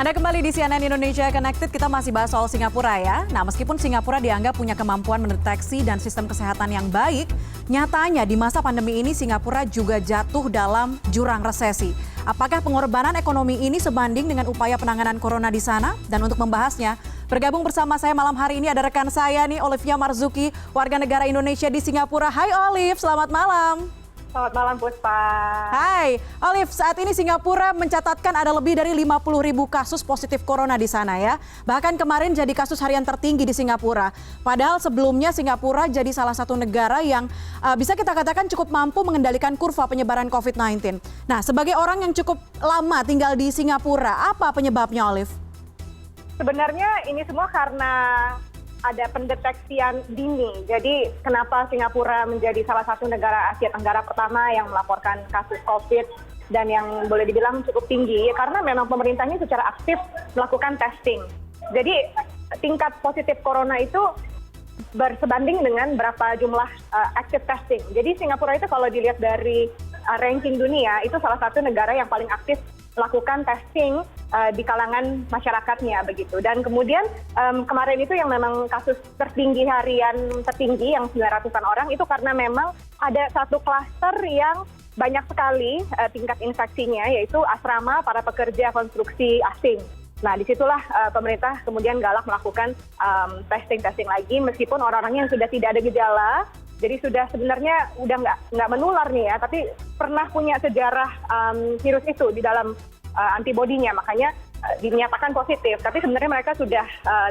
Anda kembali di CNN Indonesia Connected, kita masih bahas soal Singapura ya. Nah, meskipun Singapura dianggap punya kemampuan mendeteksi dan sistem kesehatan yang baik, nyatanya di masa pandemi ini Singapura juga jatuh dalam jurang resesi. Apakah pengorbanan ekonomi ini sebanding dengan upaya penanganan corona di sana? Dan untuk membahasnya, bergabung bersama saya malam hari ini ada rekan saya nih, Olivia Marzuki, warga negara Indonesia di Singapura. Hai Olive, selamat malam. Selamat malam Puspa. Hai, Olive, saat ini Singapura mencatatkan ada lebih dari 50.000 kasus positif corona di sana ya. Bahkan kemarin jadi kasus harian tertinggi di Singapura. Padahal sebelumnya Singapura jadi salah satu negara yang bisa kita katakan cukup mampu mengendalikan kurva penyebaran COVID-19. Nah, sebagai orang yang cukup lama tinggal di Singapura, apa penyebabnya, Olive? Sebenarnya ini semua karena ada pendeteksian dini. Jadi kenapa Singapura menjadi salah satu negara Asia Tenggara pertama yang melaporkan kasus COVID dan yang boleh dibilang cukup tinggi, karena memang pemerintahnya secara aktif melakukan testing. Jadi tingkat positif corona itu bersebanding dengan berapa jumlah active testing. Jadi Singapura itu kalau dilihat dari ranking dunia, itu salah satu negara yang paling aktif melakukan testing di kalangan masyarakatnya begitu. Dan kemudian kemarin itu yang memang kasus tertinggi harian tertinggi yang 900-an orang itu karena memang ada satu klaster yang banyak sekali tingkat infeksinya, yaitu asrama para pekerja konstruksi asing. Nah, disitulah pemerintah kemudian galak melakukan testing lagi, meskipun orang-orang yang sudah tidak ada gejala, jadi sudah sebenarnya udah nggak menular nih ya, tapi pernah punya sejarah virus itu di dalam antibodinya, makanya dinyatakan positif. Tapi sebenarnya mereka sudah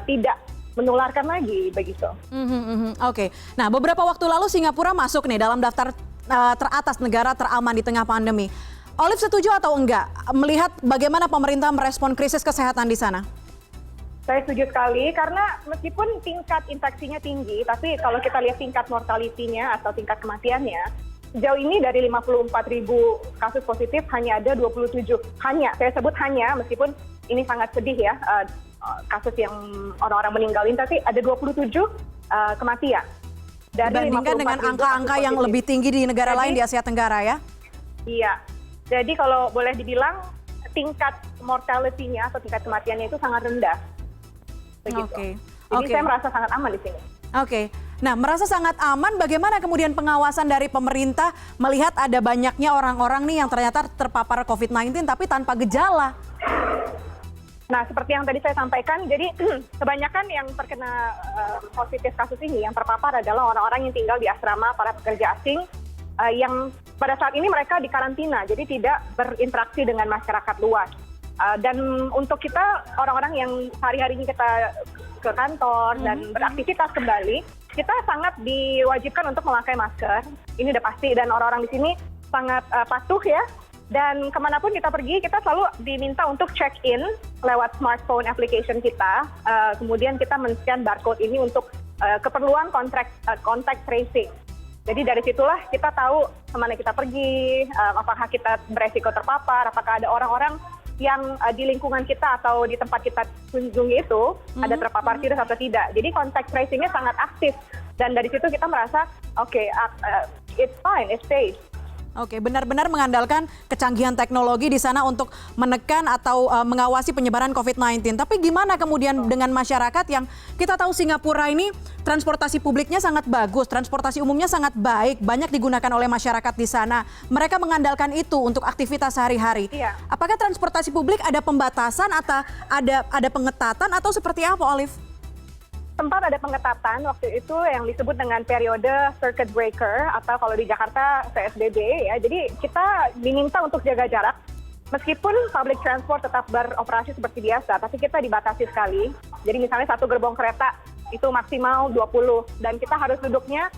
tidak menularkan lagi begitu. Oke. Nah, beberapa waktu lalu Singapura masuk nih dalam daftar teratas negara teraman di tengah pandemi. Olive setuju atau enggak melihat bagaimana pemerintah merespon krisis kesehatan di sana? Saya setuju sekali, karena meskipun tingkat infeksinya tinggi, tapi kalau kita lihat tingkat mortality-nya atau tingkat kematiannya, sejauh ini dari 54.000 kasus positif hanya ada 27. Hanya, saya sebut hanya, meskipun ini sangat sedih ya, kasus yang orang-orang meninggalin, tapi ada 27 kematian. Dibandingkan dengan angka-angka yang lebih tinggi di negara lain di Asia Tenggara ya? Iya, jadi kalau boleh dibilang tingkat mortality-nya atau tingkat kematiannya itu sangat rendah. Begitu. Jadi saya merasa sangat aman di sini. Oke. Nah, merasa sangat aman, bagaimana kemudian pengawasan dari pemerintah melihat ada banyaknya orang-orang nih yang ternyata terpapar COVID-19 tapi tanpa gejala? Nah, seperti yang tadi saya sampaikan, jadi kebanyakan yang terkena positif kasus ini, yang terpapar adalah orang-orang yang tinggal di asrama para pekerja asing, yang pada saat ini mereka di karantina, jadi tidak berinteraksi dengan masyarakat luas. Dan untuk kita, orang-orang yang hari-harinya kita ke kantor dan beraktivitas kembali, kita sangat diwajibkan untuk memakai masker. Ini udah pasti, dan orang-orang di sini sangat patuh ya. Dan kemanapun kita pergi, kita selalu diminta untuk check-in lewat smartphone application kita. Kemudian kita men-scan barcode ini untuk keperluan contact tracing. Jadi dari situlah kita tahu kemana kita pergi, apakah kita beresiko terpapar, apakah ada orang-orang yang di lingkungan kita atau di tempat kita kunjungi itu ada terpapar virus atau tidak. Jadi contact tracing-nya sangat aktif, dan dari situ kita merasa it's fine, it's safe. Oke, benar-benar mengandalkan kecanggihan teknologi di sana untuk menekan atau mengawasi penyebaran COVID-19. Tapi gimana kemudian dengan masyarakat yang kita tahu Singapura ini transportasi publiknya sangat bagus, transportasi umumnya sangat baik, banyak digunakan oleh masyarakat di sana. Mereka mengandalkan itu untuk aktivitas sehari-hari. Iya. Apakah transportasi publik ada pembatasan atau ada pengetatan atau seperti apa, Olive? Sempat ada pengetatan waktu itu yang disebut dengan periode circuit breaker, atau kalau di Jakarta PSBB ya. Jadi kita diminta untuk jaga jarak, meskipun public transport tetap beroperasi seperti biasa, tapi kita dibatasi sekali. Jadi misalnya satu gerbong kereta itu maksimal 20, dan kita harus duduknya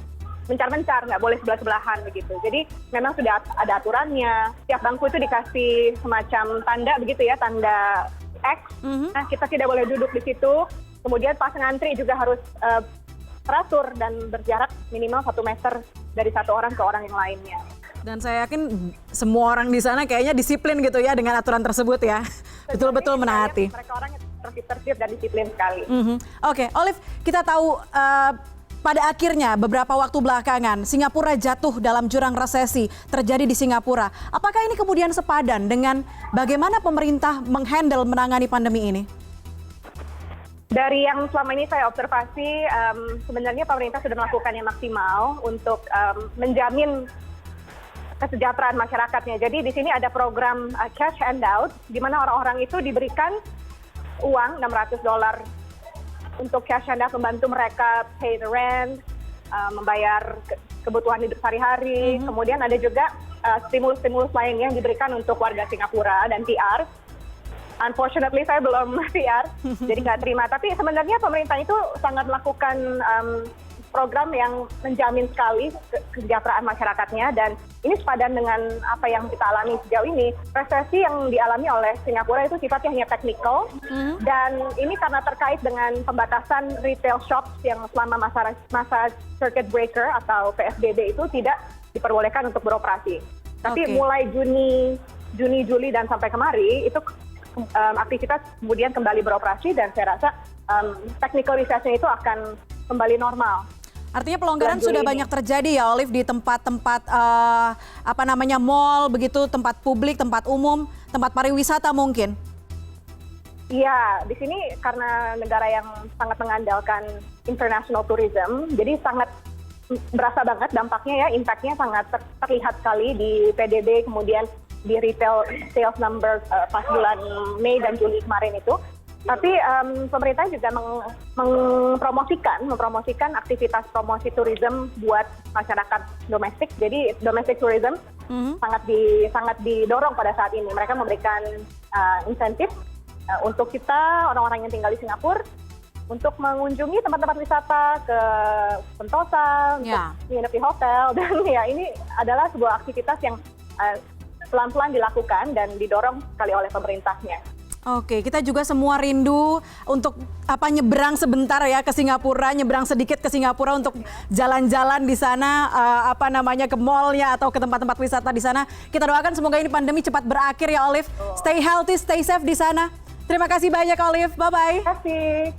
mencar-mencar, nggak boleh sebelah-sebelahan begitu. Jadi memang sudah ada aturannya. Setiap bangku itu dikasih semacam tanda begitu ya, tanda X. Nah, kita tidak boleh duduk di situ. Kemudian pas ngantri juga harus teratur dan berjarak minimal 1 meter dari satu orang ke orang yang lainnya. Dan saya yakin semua orang di sana kayaknya disiplin gitu ya dengan aturan tersebut ya. Betul-betul menaati. Mereka orang tertib dan disiplin sekali. Oke, Olive, kita tahu pada akhirnya beberapa waktu belakangan Singapura jatuh dalam jurang resesi terjadi di Singapura. Apakah ini kemudian sepadan dengan bagaimana pemerintah menghandle menangani pandemi ini? Dari yang selama ini saya observasi, sebenarnya pemerintah sudah melakukan yang maksimal untuk menjamin kesejahteraan masyarakatnya. Jadi di sini ada program cash handout, di mana orang-orang itu diberikan uang $600 untuk cash handout membantu mereka pay the rent, membayar kebutuhan hidup sehari-hari. Kemudian ada juga stimulus-stimulus lain yang diberikan untuk warga Singapura dan PR. Unfortunately saya belum PR, jadi nggak terima. Tapi sebenarnya pemerintah itu sangat melakukan program yang menjamin sekali kesejahteraan masyarakatnya, dan ini sepadan dengan apa yang kita alami sejauh ini. Resesi yang dialami oleh Singapura itu sifatnya hanya teknikal, dan ini karena terkait dengan pembatasan retail shops yang selama masa circuit breaker atau PSBB itu tidak diperbolehkan untuk beroperasi. Tapi mulai Juni, Juli dan sampai kemari itu aktivitas kemudian kembali beroperasi, dan saya rasa technicalisasinya itu akan kembali normal. Artinya pelonggaran sudah banyak terjadi ya, Olive, di tempat-tempat mall begitu, tempat publik, tempat umum, tempat pariwisata mungkin. Iya, di sini karena negara yang sangat mengandalkan international tourism, jadi sangat berasa banget dampaknya ya, impactnya sangat terlihat sekali di PDB, kemudian di retail sales number pas bulan Mei dan Juli kemarin itu. Tapi pemerintah juga mempromosikan aktivitas promosi tourism buat masyarakat domestik. Jadi domestic tourism sangat didorong pada saat ini. Mereka memberikan insentif untuk kita orang-orang yang tinggal di Singapura untuk mengunjungi tempat-tempat wisata, ke Sentosa, untuk nginep di hotel, dan ya ini adalah sebuah aktivitas yang pelan-pelan dilakukan dan didorong sekali oleh pemerintahnya. Oke, kita juga semua rindu untuk nyebrang sebentar ya ke Singapura, nyebrang sedikit ke Singapura untuk jalan-jalan di sana, ke mallnya atau ke tempat-tempat wisata di sana. Kita doakan semoga ini pandemi cepat berakhir ya, Olive. Stay healthy, stay safe di sana. Terima kasih banyak, Olive. Bye-bye. Terima kasih.